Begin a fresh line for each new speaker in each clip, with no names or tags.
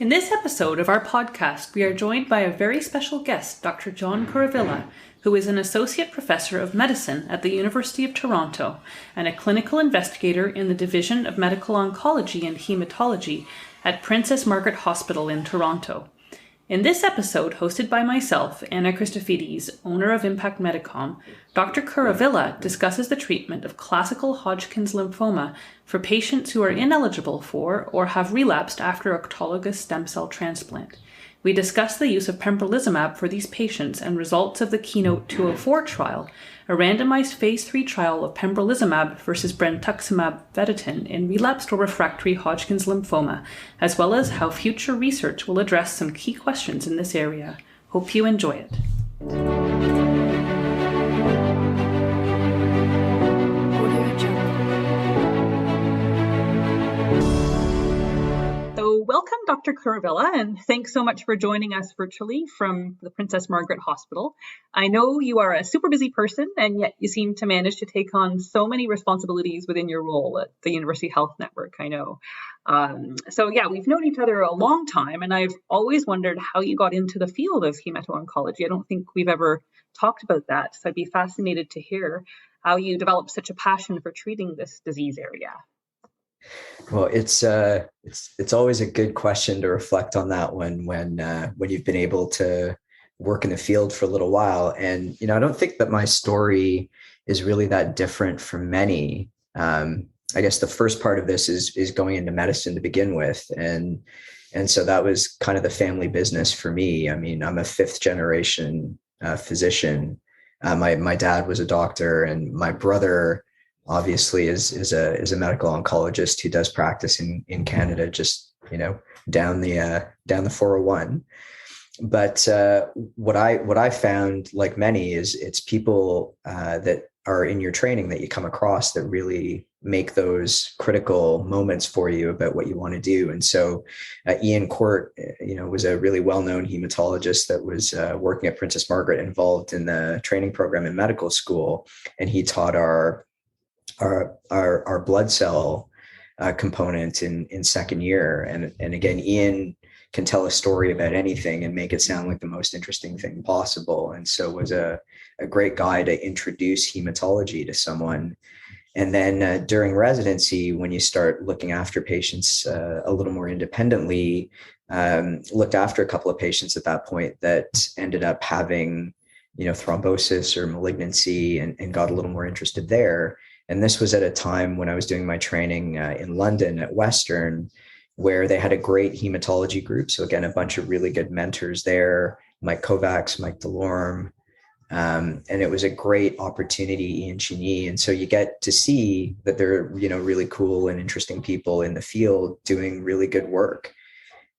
In this episode of our podcast, we are joined by a very special guest, Dr. John Kuruvilla, who is an Associate Professor of Medicine at the University of Toronto and a Clinical Investigator in the Division of Medical Oncology and Hematology at Princess Margaret Hospital in Toronto. In this episode, hosted by myself, Anna Christofides, owner of Impact Medicom, Dr. Kuruvilla discusses the treatment of classical Hodgkin's lymphoma for patients who are ineligible for or have relapsed after autologous stem cell transplant. We discuss the use of pembrolizumab for these patients and results of the Keynote 204 trial, a randomized phase 3 trial of pembrolizumab versus brentuximab vedotin in relapsed or refractory Hodgkin's lymphoma, as well as how future research will address some key questions in this area. Hope you enjoy it. So welcome, Dr. Kuruvilla, and thanks so much for joining us virtually from the Princess Margaret Hospital. I know you are a super busy person, and yet you seem to manage to take on so many responsibilities within your role at the University Health Network, I know. We've known each other a long time, and I've always wondered how you got into the field of hemato-oncology. I don't think we've ever talked about that, so I'd be fascinated to hear how you developed such a passion for treating this disease area.
Well, it's always a good question to reflect on that one when you've been able to work in the field for a little while. And I don't think that my story is really that different from many. I guess the first part of this is going into medicine to begin with, and so that was kind of the family business for me. I mean, I'm a fifth generation physician. My dad was a doctor, and my brother obviously is a medical oncologist who does practice in Canada, just down the 401. But what I found, like many, is it's people that are in your training that you come across that really make those critical moments for you about what you want to do. And so Ian Court, was a really well-known hematologist that was working at Princess Margaret, involved in the training program in medical school, and he taught our blood cell component in second year. And again, Ian can tell a story about anything and make it sound like the most interesting thing possible. And so was a great guy to introduce hematology to someone. And then during residency, when you start looking after patients a little more independently, looked after a couple of patients at that point that ended up having, thrombosis or malignancy, and got a little more interested there. And this was at a time when I was doing my training in London at Western, where they had a great hematology group. So again, a bunch of really good mentors there, Mike Kovacs, Mike Delorme. And it was a great opportunity, Ian Cheney. And so you get to see that there are, really cool and interesting people in the field doing really good work.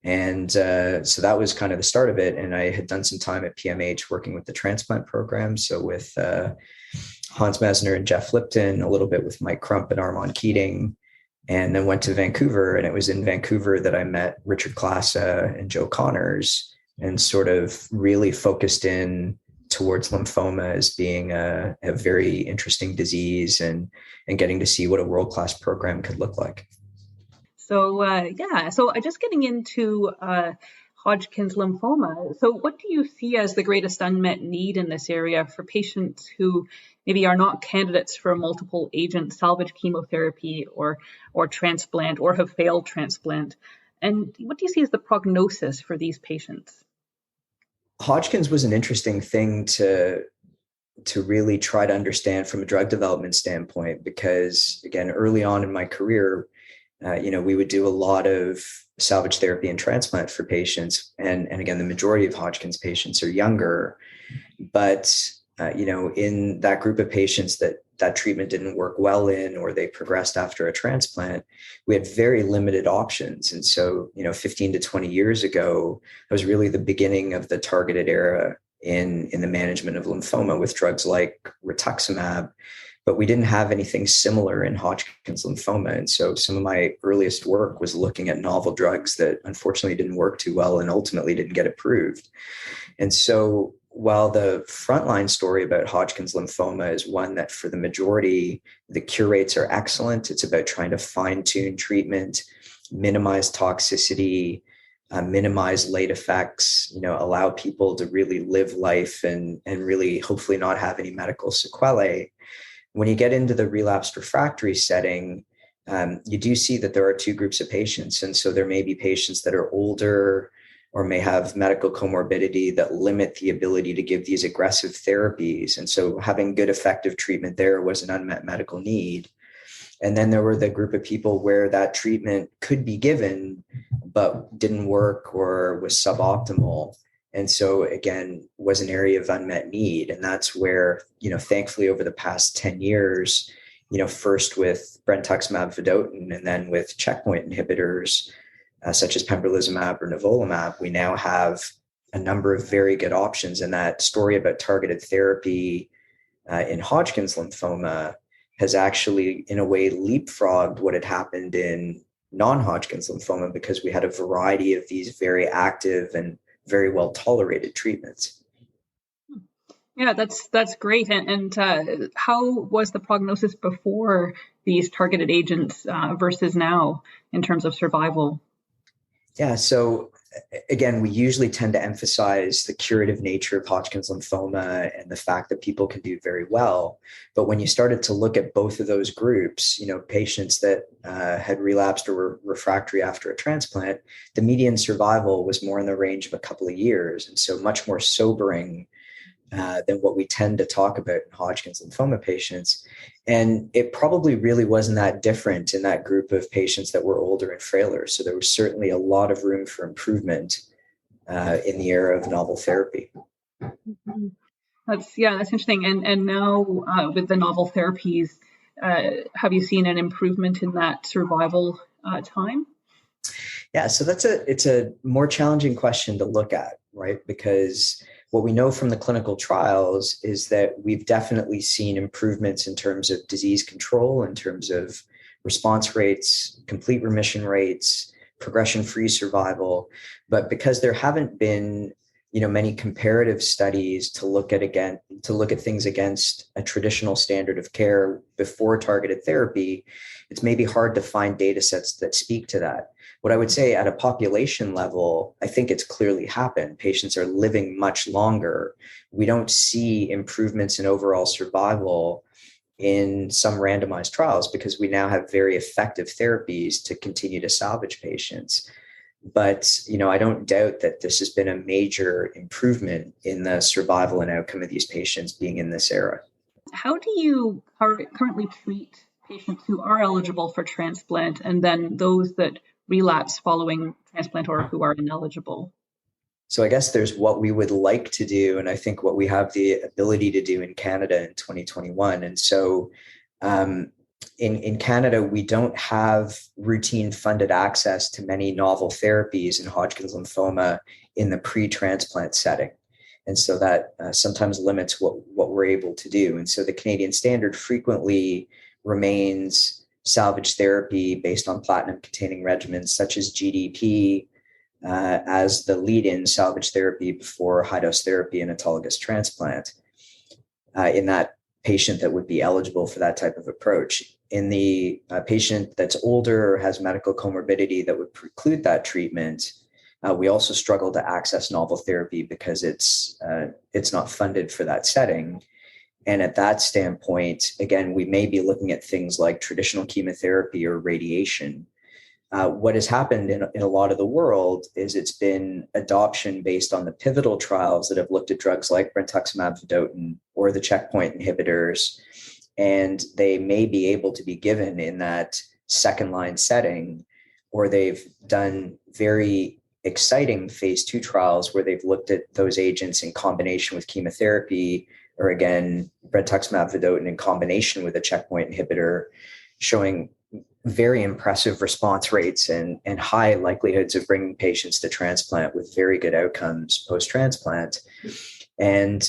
And so that was kind of the start of it. And I had done some time at PMH working with the transplant program. So with Hans Mesner and Jeff Lipton, a little bit with Mike Crump and Armand Keating, and then went to Vancouver. And it was in Vancouver that I met Richard Klassa and Joe Connors, and sort of really focused in towards lymphoma as being a very interesting disease, and getting to see what a world-class program could look like.
So just getting into Hodgkin's lymphoma. So what do you see as the greatest unmet need in this area for patients who maybe are not candidates for multiple agent salvage chemotherapy or transplant, or have failed transplant? And what do you see as the prognosis for these patients?
Hodgkin's was an interesting thing to really try to understand from a drug development standpoint, because again, early on in my career, we would do a lot of salvage therapy and transplant for patients. And again, the majority of Hodgkin's patients are younger, but, in that group of patients that treatment didn't work well in, or they progressed after a transplant, we had very limited options. And so, 15 to 20 years ago, that was really the beginning of the targeted era in the management of lymphoma with drugs like rituximab. But we didn't have anything similar in Hodgkin's lymphoma. And so some of my earliest work was looking at novel drugs that unfortunately didn't work too well and ultimately didn't get approved. And so while the frontline story about Hodgkin's lymphoma is one that for the majority, the cure rates are excellent. It's about trying to fine-tune treatment, minimize toxicity, minimize late effects, allow people to really live life and really hopefully not have any medical sequelae. When you get into the relapsed refractory setting, you do see that there are two groups of patients. And so there may be patients that are older or may have medical comorbidity that limit the ability to give these aggressive therapies. And so having good effective treatment there was an unmet medical need. And then there were the group of people where that treatment could be given, but didn't work or was suboptimal. And so again, was an area of unmet need. And that's where, thankfully over the past 10 years, first with brentuximab vedotin and then with checkpoint inhibitors, such as pembrolizumab or nivolumab, we now have a number of very good options. And that story about targeted therapy in Hodgkin's lymphoma has actually, in a way, leapfrogged what had happened in non-Hodgkin's lymphoma, because we had a variety of these very active and very well tolerated treatments.
Yeah, that's great. And how was the prognosis before these targeted agents versus now in terms of survival?
Yeah, so again, we usually tend to emphasize the curative nature of Hodgkin's lymphoma and the fact that people can do very well. But when you started to look at both of those groups, patients that had relapsed or were refractory after a transplant, the median survival was more in the range of a couple of years. And so much more sobering than what we tend to talk about in Hodgkin's lymphoma patients. And it probably really wasn't that different in that group of patients that were older and frailer. So there was certainly a lot of room for improvement in the era of novel therapy.
Mm-hmm. That's interesting. And now with the novel therapies, have you seen an improvement in that survival time?
Yeah, so it's a more challenging question to look at, right? Because what we know from the clinical trials is that we've definitely seen improvements in terms of disease control, in terms of response rates, complete remission rates, progression-free survival. But because there haven't been, many comparative studies to look at things against a traditional standard of care before targeted therapy, it's maybe hard to find data sets that speak to that. What I would say at a population level, I think it's clearly happened. Patients are living much longer. We don't see improvements in overall survival in some randomized trials because we now have very effective therapies to continue to salvage patients. But, I don't doubt that this has been a major improvement in the survival and outcome of these patients being in this era.
How do you currently treat patients who are eligible for transplant and then those that relapse following transplant or who are ineligible?
So I guess there's what we would like to do, and I think what we have the ability to do in Canada in 2021. And so in Canada, we don't have routine funded access to many novel therapies in Hodgkin's lymphoma in the pre-transplant setting. And so that sometimes limits what we're able to do. And so the Canadian standard frequently remains salvage therapy based on platinum-containing regimens such as GDP as the lead-in salvage therapy before high-dose therapy and autologous transplant in that patient that would be eligible for that type of approach. In the patient that's older or has medical comorbidity that would preclude that treatment, we also struggle to access novel therapy because it's not funded for that setting. And at that standpoint, again, we may be looking at things like traditional chemotherapy or radiation. What has happened in a lot of the world is it's been adoption based on the pivotal trials that have looked at drugs like brentuximab vedotin or the checkpoint inhibitors, and they may be able to be given in that second line setting, or they've done very exciting phase 2 trials where they've looked at those agents in combination with chemotherapy, or again, brentuximab vedotin in combination with a checkpoint inhibitor, showing very impressive response rates and high likelihoods of bringing patients to transplant with very good outcomes post-transplant. And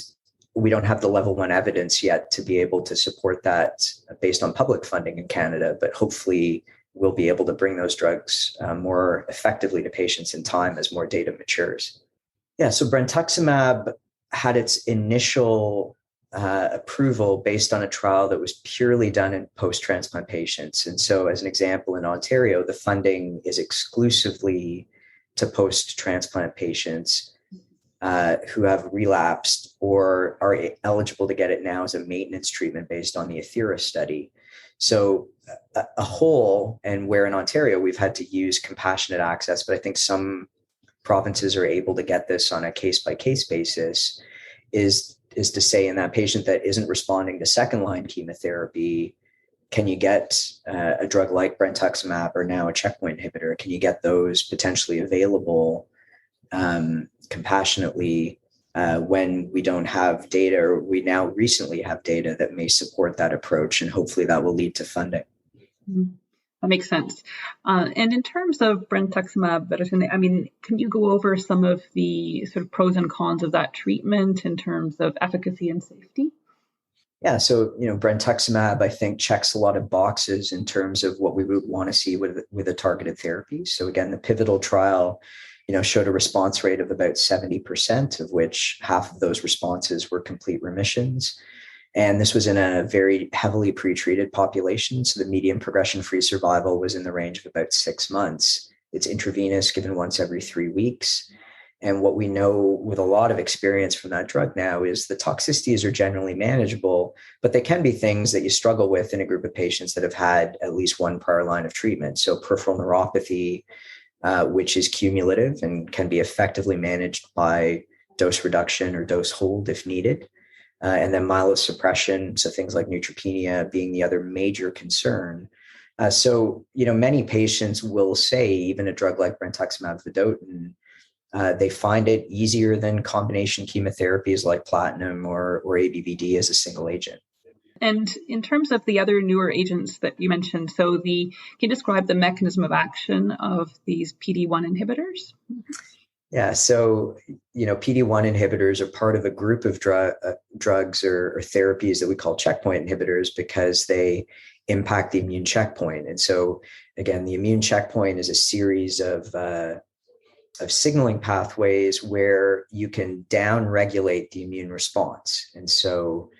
we don't have the level 1 evidence yet to be able to support that based on public funding in Canada, but hopefully we'll be able to bring those drugs more effectively to patients in time as more data matures. Yeah, so brentuximab had its initial approval based on a trial that was purely done in post-transplant patients. And so as an example, in Ontario, the funding is exclusively to post-transplant patients who have relapsed or are eligible to get it now as a maintenance treatment based on the Athera study. So a whole, and where in Ontario we've had to use compassionate access, but I think some provinces are able to get this on a case-by-case basis, is to say in that patient that isn't responding to second-line chemotherapy, can you get a drug like brentuximab or now a checkpoint inhibitor? Can you get those potentially available compassionately when we don't have data, or we now recently have data that may support that approach, and hopefully that will lead to funding.
That makes sense. And in terms of brentuximab vedotin, I mean, can you go over some of the sort of pros and cons of that treatment in terms of efficacy and safety?
Yeah, so brentuximab, I think, checks a lot of boxes in terms of what we would want to see with a targeted therapy. So again, the pivotal trial, showed a response rate of about 70%, of which half of those responses were complete remissions. And this was in a very heavily pretreated population. So the median progression-free survival was in the range of about 6 months. It's intravenous, given once every 3 weeks. And what we know with a lot of experience from that drug now is the toxicities are generally manageable, but they can be things that you struggle with in a group of patients that have had at least one prior line of treatment. So peripheral neuropathy, which is cumulative and can be effectively managed by dose reduction or dose hold if needed. And then myelosuppression, so things like neutropenia being the other major concern. So many patients will say even a drug like brentuximab vedotin, they find it easier than combination chemotherapies like platinum or ABVD as a single agent.
And in terms of the other newer agents that you mentioned, can you describe the mechanism of action of these PD-1 inhibitors?
Yeah, so PD-1 inhibitors are part of a group of drugs or therapies that we call checkpoint inhibitors because they impact the immune checkpoint. And so again, the immune checkpoint is a series of signaling pathways where you can down-regulate the immune response. And so,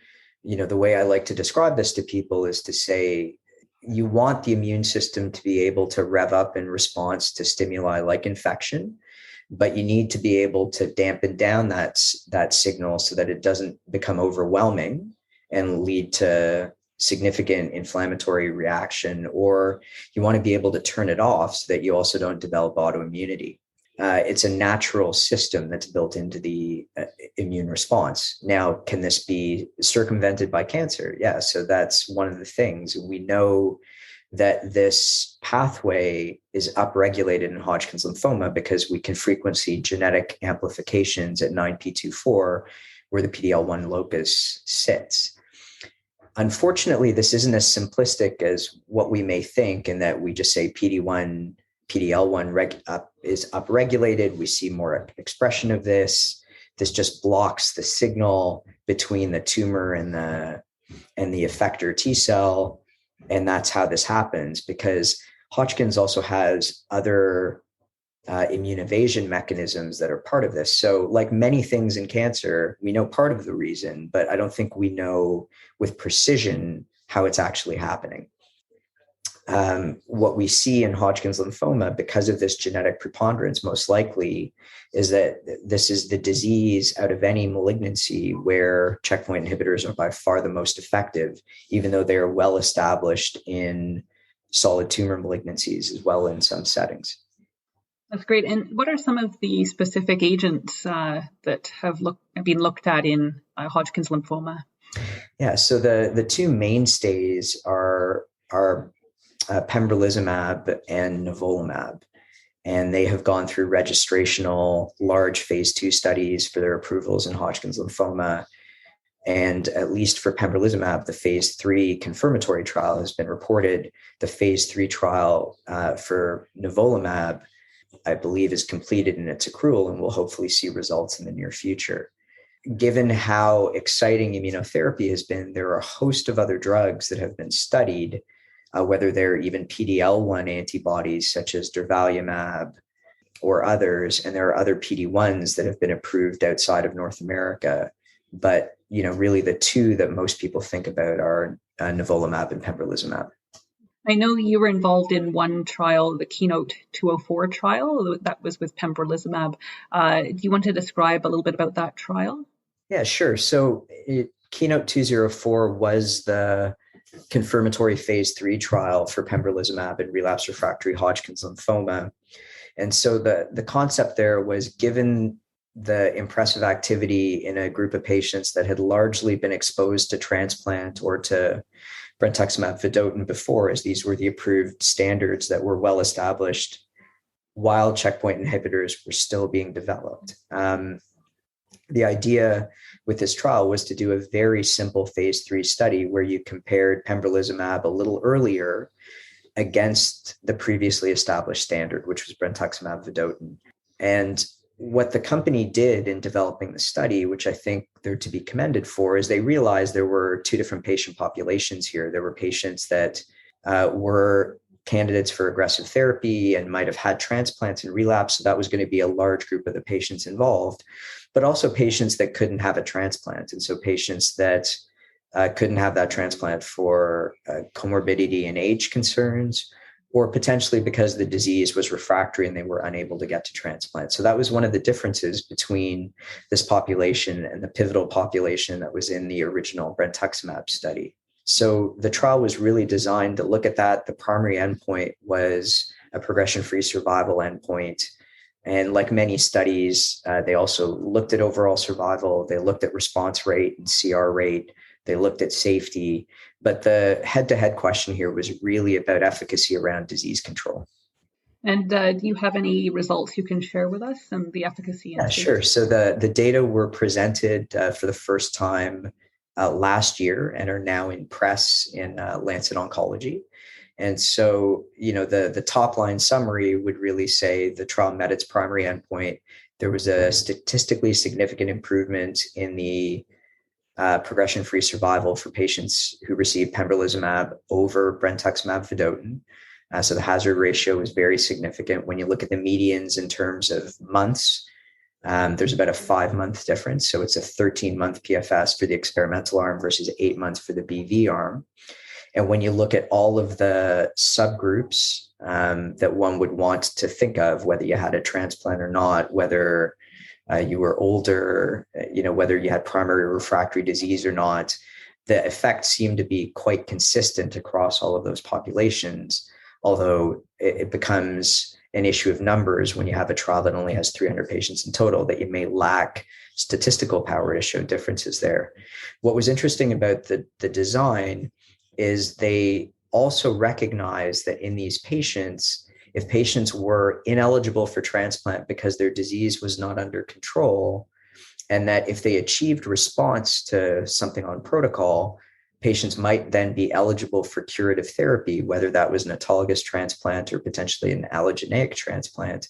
the way I like to describe this to people is to say, you want the immune system to be able to rev up in response to stimuli like infection, but you need to be able to dampen down that signal so that it doesn't become overwhelming and lead to significant inflammatory reaction, or you want to be able to turn it off so that you also don't develop autoimmunity. It's a natural system that's built into the immune response. Now, can this be circumvented by cancer? Yeah, so that's one of the things. We know that this pathway is upregulated in Hodgkin's lymphoma because we can frequently see genetic amplifications at 9p24, where the PD-L1 locus sits. Unfortunately, this isn't as simplistic as what we may think, in that we just say PD-L1 is upregulated. We see more expression of this. This just blocks the signal between the tumor and the effector T cell. And that's how this happens, because Hodgkin's also has other immune evasion mechanisms that are part of this. So like many things in cancer, we know part of the reason, but I don't think we know with precision how it's actually happening. What we see in Hodgkin's lymphoma, because of this genetic preponderance, most likely, is that this is the disease out of any malignancy where checkpoint inhibitors are by far the most effective, even though they are well established in solid tumor malignancies as well in some settings.
That's great. And what are some of the specific agents that have been looked at in Hodgkin's lymphoma?
Yeah, so the two mainstays are pembrolizumab and nivolumab, and they have gone through registrational large phase 2 studies for their approvals in Hodgkin's lymphoma. And at least for pembrolizumab, the phase 3 confirmatory trial has been reported. The phase 3 trial for nivolumab, I believe, is completed in its accrual, and we'll hopefully see results in the near future. Given how exciting immunotherapy has been, there are a host of other drugs that have been studied, whether they're even PD-L1 antibodies such as durvalumab or others, and there are other PD-1s that have been approved outside of North America. But really the two that most people think about are nivolumab and pembrolizumab.
I know you were involved in one trial, the Keynote 204 trial, that was with pembrolizumab. Do you want to describe a little bit about that trial?
Yeah, sure. So Keynote 204 was the confirmatory phase 3 trial for pembrolizumab in relapsed refractory Hodgkin's lymphoma. And so the concept there was, given the impressive activity in a group of patients that had largely been exposed to transplant or to brentuximab vedotin before, as these were the approved standards that were well established while checkpoint inhibitors were still being developed. The idea with this trial was to do a very simple phase 3 study where you compared pembrolizumab a little earlier against the previously established standard, which was brentuximab vedotin. And what the company did in developing the study, which I think they're to be commended for, is they realized there were two different patient populations here. There were patients that were candidates for aggressive therapy and might have had transplants and relapse. So that was going to be a large group of the patients involved, but also patients that couldn't have a transplant. And so patients that couldn't have that transplant for comorbidity and age concerns, or potentially because the disease was refractory and they were unable to get to transplant. So that was one of the differences between this population and the pivotal population that was in the original brentuximab study. So the trial was really designed to look at that. The primary endpoint was a progression-free survival endpoint. And like many studies, they also looked at overall survival. They looked at response rate and CR rate. They looked at safety. But the head-to-head question here was really about efficacy around disease control.
And do you have any results you can share with us and the efficacy?
Yeah, sure. So the data were presented for the first time last year and are now in press in Lancet Oncology. And so, the top line summary would really say the trial met its primary endpoint. There was a statistically significant improvement in the progression-free survival for patients who received pembrolizumab over brentuximab vedotin. So the hazard ratio was very significant. When you look at the medians in terms of months, there's about a 5-month difference. So it's a 13-month PFS for the experimental arm versus 8 months for the BV arm. And when you look at all of the subgroups that one would want to think of, whether you had a transplant or not, whether you were older, whether you had primary refractory disease or not, the effects seem to be quite consistent across all of those populations, although it becomes an issue of numbers when you have a trial that only has 300 patients in total, that you may lack statistical power to show differences there. What was interesting about the design is they also recognize that in these patients, if patients were ineligible for transplant because their disease was not under control, and that if they achieved response to something on protocol, patients might then be eligible for curative therapy, whether that was an autologous transplant or potentially an allogeneic transplant.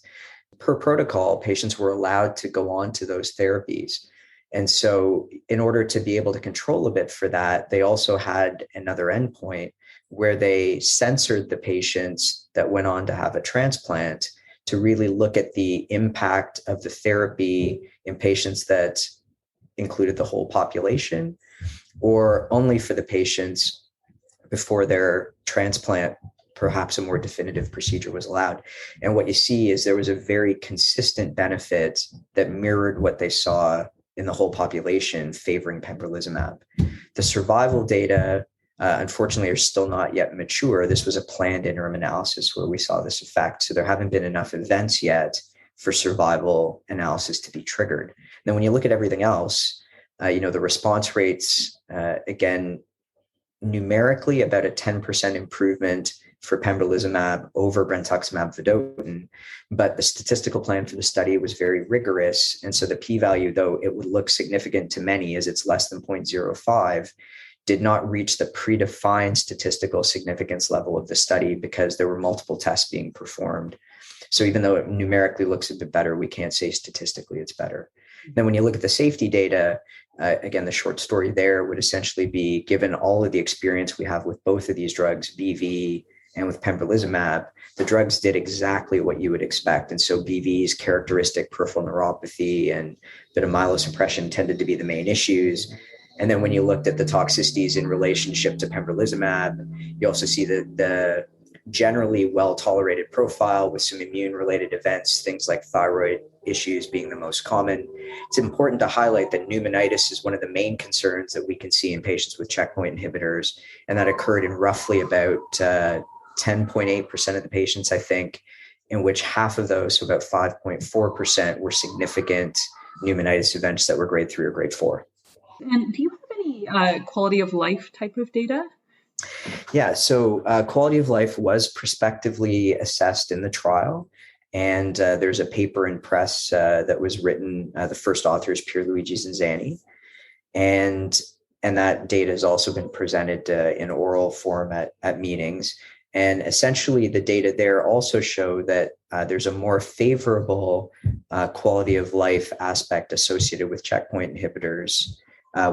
Per protocol, patients were allowed to go on to those therapies. And so in order to be able to control a bit for that, they also had another endpoint where they censored the patients that went on to have a transplant to really look at the impact of the therapy in patients that included the whole population, or only for the patients before their transplant, perhaps a more definitive procedure was allowed. And what you see is there was a very consistent benefit that mirrored what they saw in the whole population favoring pembrolizumab. The survival data, unfortunately, are still not yet mature. This was a planned interim analysis where we saw this effect. So there haven't been enough events yet for survival analysis to be triggered. Then when you look at everything else, the response rates, again, numerically about a 10% improvement for pembrolizumab over brentuximab vedotin, but the statistical plan for the study was very rigorous. And so the p-value, though it would look significant to many as it's less than 0.05, did not reach the predefined statistical significance level of the study because there were multiple tests being performed. So even though it numerically looks a bit better, we can't say statistically it's better. Then when you look at the safety data, again, the short story there would essentially be, given all of the experience we have with both of these drugs, BV and with pembrolizumab, the drugs did exactly what you would expect. And so BV's characteristic peripheral neuropathy and a bit of myelosuppression tended to be the main issues. And then when you looked at the toxicities in relationship to pembrolizumab, you also see the generally well-tolerated profile with some immune-related events, things like thyroid issues being the most common. It's important to highlight that pneumonitis is one of the main concerns that we can see in patients with checkpoint inhibitors, and that occurred in roughly about 10.8% of the patients, I think, in which half of those, so about 5.4%, were significant pneumonitis events that were grade 3 or grade 4.
And do you have any quality of life type of data?
Yeah, so quality of life was prospectively assessed in the trial. And there's a paper in Press that was written, the first author is Pierluigi Zinzani. And that data has also been presented in oral form at meetings. And essentially, the data there also show that there's a more favorable quality of life aspect associated with checkpoint inhibitors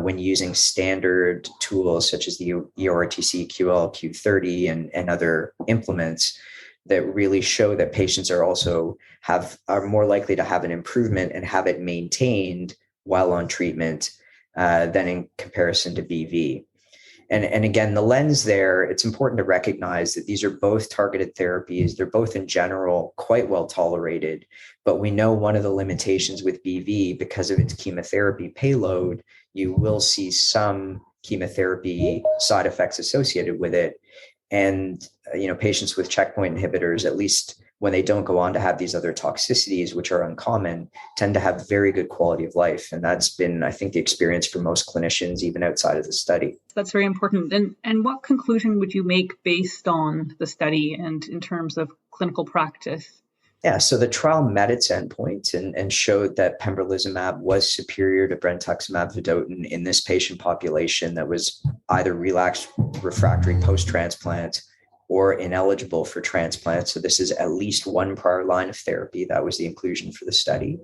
when using standard tools such as the EORTC, QL, Q30, and other implements that really show that patients are more likely to have an improvement and have it maintained while on treatment than in comparison to BV. And again, the lens there, it's important to recognize that these are both targeted therapies. They're both in general quite well tolerated, but we know one of the limitations with BV, because of its chemotherapy payload, you will see some chemotherapy side effects associated with it. And, patients with checkpoint inhibitors, at least when they don't go on to have these other toxicities, which are uncommon, tend to have very good quality of life. And that's been, I think, the experience for most clinicians, even outside of the study.
That's very important. And what conclusion would you make based on the study and in terms of clinical practice?
Yeah, so the trial met its endpoint and showed that pembrolizumab was superior to brentuximab vedotin in this patient population that was either relapsed refractory post-transplant or ineligible for transplant. So this is at least one prior line of therapy. That was the inclusion for the study.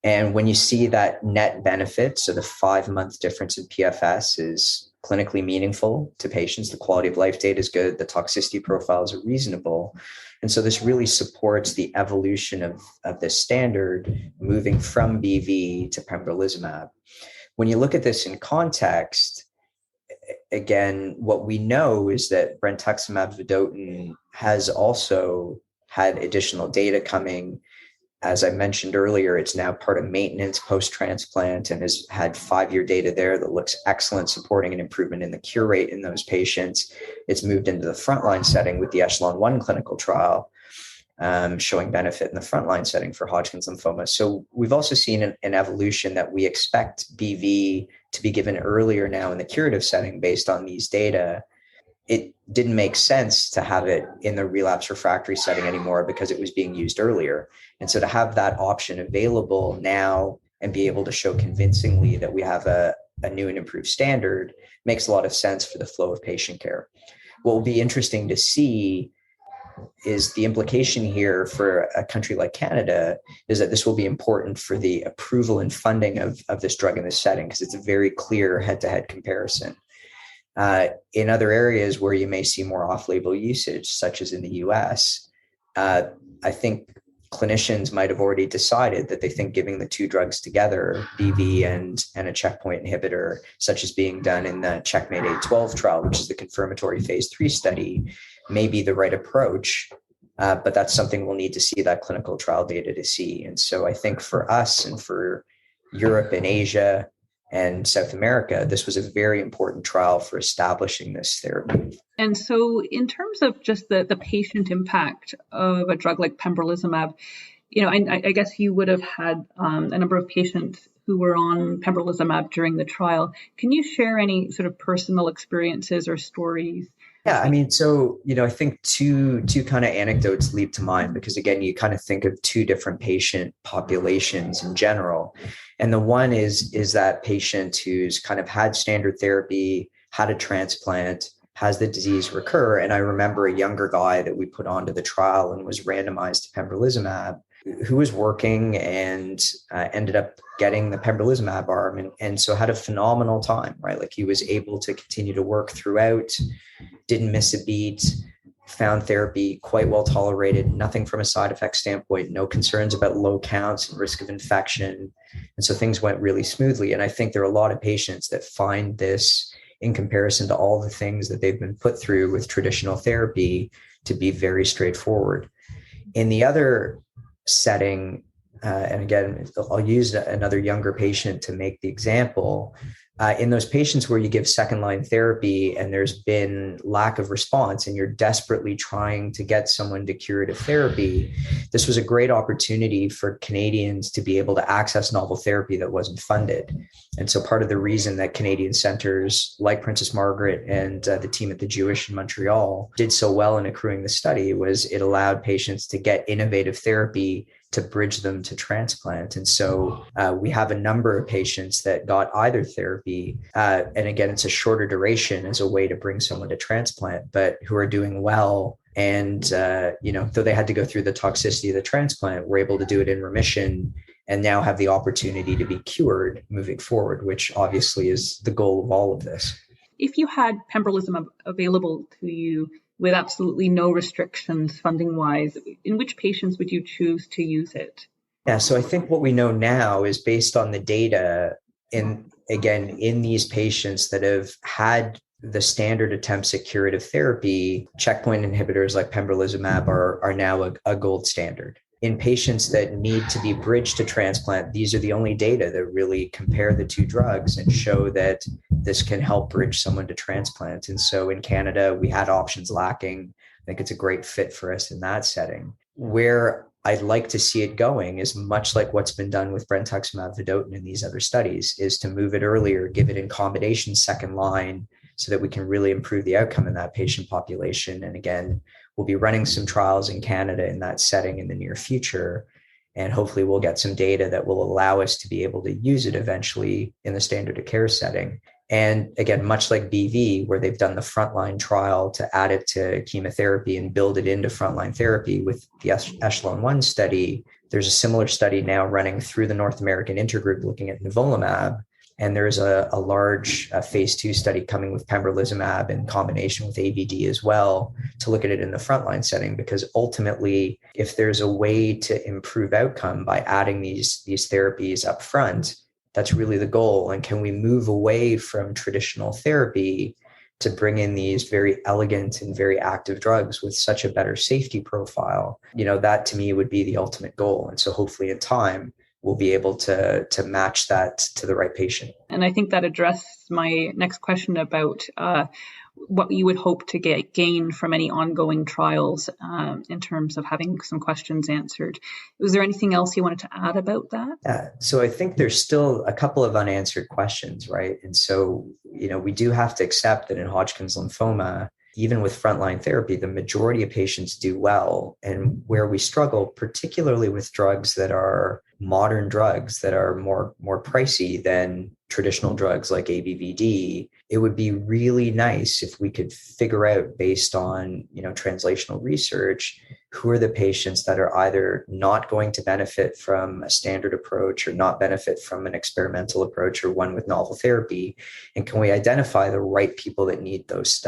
And when you see that net benefit, so the 5-month difference in PFS is clinically meaningful to patients, the quality of life data is good, the toxicity profiles are reasonable. And so this really supports the evolution of this standard moving from BV to pembrolizumab. When you look at this in context, again, what we know is that brentuximab vedotin has also had additional data coming. As I mentioned earlier, it's now part of maintenance post-transplant and has had 5-year data there that looks excellent, supporting an improvement in the cure rate in those patients. It's moved into the frontline setting with the Echelon-1 clinical trial, showing benefit in the frontline setting for Hodgkin's lymphoma. So we've also seen an evolution that we expect BV to be given earlier now in the curative setting based on these data. It didn't make sense to have it in the relapse refractory setting anymore because it was being used earlier. And so to have that option available now and be able to show convincingly that we have a new and improved standard makes a lot of sense for the flow of patient care. What will be interesting to see is the implication here for a country like Canada is that this will be important for the approval and funding of this drug in this setting, because it's a very clear head-to-head comparison. In other areas where you may see more off-label usage, such as in the US, I think clinicians might have already decided that they think giving the two drugs together, BV and a checkpoint inhibitor, such as being done in the Checkmate 812 trial, which is the confirmatory phase 3 study, may be the right approach. But that's something we'll need to see that clinical trial data to see. And so I think for us and for Europe and Asia and South America, this was a very important trial for establishing this therapy.
And so in terms of just the patient impact of a drug like pembrolizumab, I guess you would have had a number of patients who were on pembrolizumab during the trial. Can you share any sort of personal experiences or stories?
Yeah, I mean, so, I think two kind of anecdotes leap to mind, because again, you kind of think of two different patient populations in general. And the one is that patient who's kind of had standard therapy, had a transplant, has the disease recur. And I remember a younger guy that we put onto the trial and was randomized to pembrolizumab, who was working and ended up getting the pembrolizumab arm and so had a phenomenal time, right? Like he was able to continue to work throughout, didn't miss a beat, found therapy quite well tolerated, nothing from a side effect standpoint, no concerns about low counts and risk of infection, And so things went really smoothly. And I think there are a lot of patients that find this, in comparison to all the things that they've been put through with traditional therapy, to be very straightforward. In the other setting, and again, I'll use another younger patient to make the example. In those patients where you give second line therapy and there's been lack of response and you're desperately trying to get someone to curative therapy, this was a great opportunity for Canadians to be able to access novel therapy that wasn't funded. And so part of the reason that Canadian centers like Princess Margaret and the team at the Jewish in Montreal did so well in accruing the study was it allowed patients to get innovative therapy to bridge them to transplant. And so we have a number of patients that got either therapy. And again, it's a shorter duration as a way to bring someone to transplant, but who are doing well. And, though they had to go through the toxicity of the transplant, we're able to do it in remission and now have the opportunity to be cured moving forward, which obviously is the goal of all of this.
If you had pembrolizumab available to you with absolutely no restrictions funding-wise, in which patients would you choose to use it?
Yeah, so I think what we know now is based on the data in these patients that have had the standard attempts at curative therapy, checkpoint inhibitors like pembrolizumab are now a gold standard. In patients that need to be bridged to transplant, these are the only data that really compare the two drugs and show that this can help bridge someone to transplant. And so in Canada, we had options lacking. I think it's a great fit for us in that setting. Where I'd like to see it going is much like what's been done with brentuximab vedotin in these other studies, is to move it earlier, give it in combination second line so that we can really improve the outcome in that patient population. And again, we'll be running some trials in Canada in that setting in the near future. And hopefully we'll get some data that will allow us to be able to use it eventually in the standard of care setting. And again, much like BV, where they've done the frontline trial to add it to chemotherapy and build it into frontline therapy with the Echelon 1 study, there's a similar study now running through the North American Intergroup looking at nivolumab. And there's a large phase 2 study coming with pembrolizumab in combination with AVD as well to look at it in the frontline setting, because ultimately, if there's a way to improve outcome by adding these therapies up front, that's really the goal. And can we move away from traditional therapy to bring in these very elegant and very active drugs with such a better safety profile? That to me would be the ultimate goal. And so hopefully in time, we'll be able to match that to the right patient.
And I think that addressed my next question about what you would hope to gain from any ongoing trials in terms of having some questions answered. Was there anything else you wanted to add about that?
Yeah, so I think there's still a couple of unanswered questions, right? And so, we do have to accept that in Hodgkin's lymphoma, even with frontline therapy, the majority of patients do well. And where we struggle, particularly with drugs that are modern drugs that are more pricey than traditional drugs like ABVD, it would be really nice if we could figure out, based on translational research, who are the patients that are either not going to benefit from a standard approach or not benefit from an experimental approach or one with novel therapy, and can we identify the right people that need those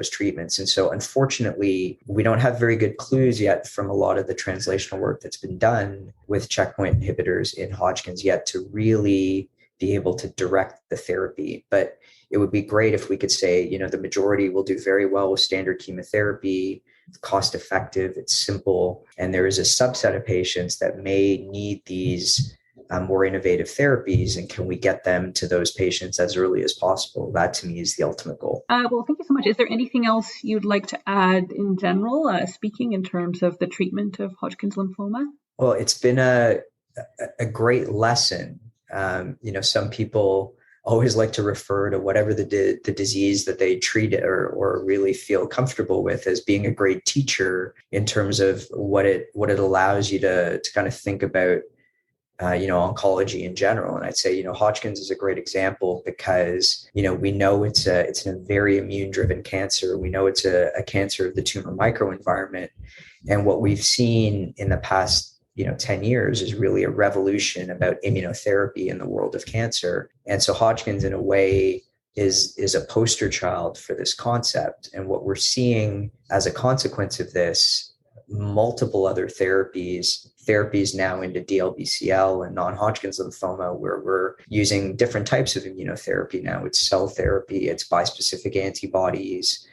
treatments. And so unfortunately, we don't have very good clues yet from a lot of the translational work that's been done with checkpoint inhibitors in Hodgkin's yet to really be able to direct the therapy. But it would be great if we could say, the majority will do very well with standard chemotherapy, cost effective, it's simple. And there is a subset of patients that may need these more innovative therapies. And can we get them to those patients as early as possible? That to me is the ultimate goal.
Well, thank you so much. Is there anything else you'd like to add in general, speaking in terms of the treatment of Hodgkin's lymphoma?
Well, it's been a great lesson. Some people always like to refer to whatever the disease that they treat or really feel comfortable with as being a great teacher in terms of what it allows you to kind of think about, oncology in general. And I'd say, Hodgkin's is a great example because, we know it's a very immune driven cancer. We know it's a cancer of the tumor microenvironment. And what we've seen in the past 10 years is really a revolution about immunotherapy in the world of cancer. And so Hodgkin's in a way is a poster child for this concept. And what we're seeing as a consequence of this, multiple other therapies therapies now into DLBCL and non-Hodgkin's lymphoma, where we're using different types of immunotherapy now. It's cell therapy, it's bispecific antibodies,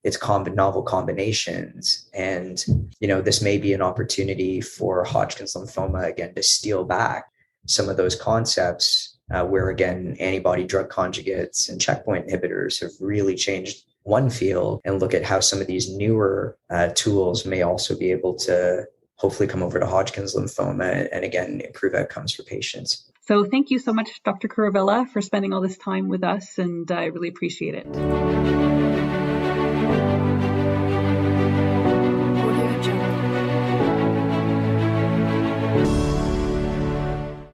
it's novel combinations. And, this may be an opportunity for Hodgkin's lymphoma, again, to steal back some of those concepts where, again, antibody drug conjugates and checkpoint inhibitors have really changed one field, and look at how some of these newer tools may also be able to hopefully come over to Hodgkin's lymphoma and, again, improve outcomes for patients.
So thank you so much, Dr. Kuruvilla, for spending all this time with us, and I really appreciate it.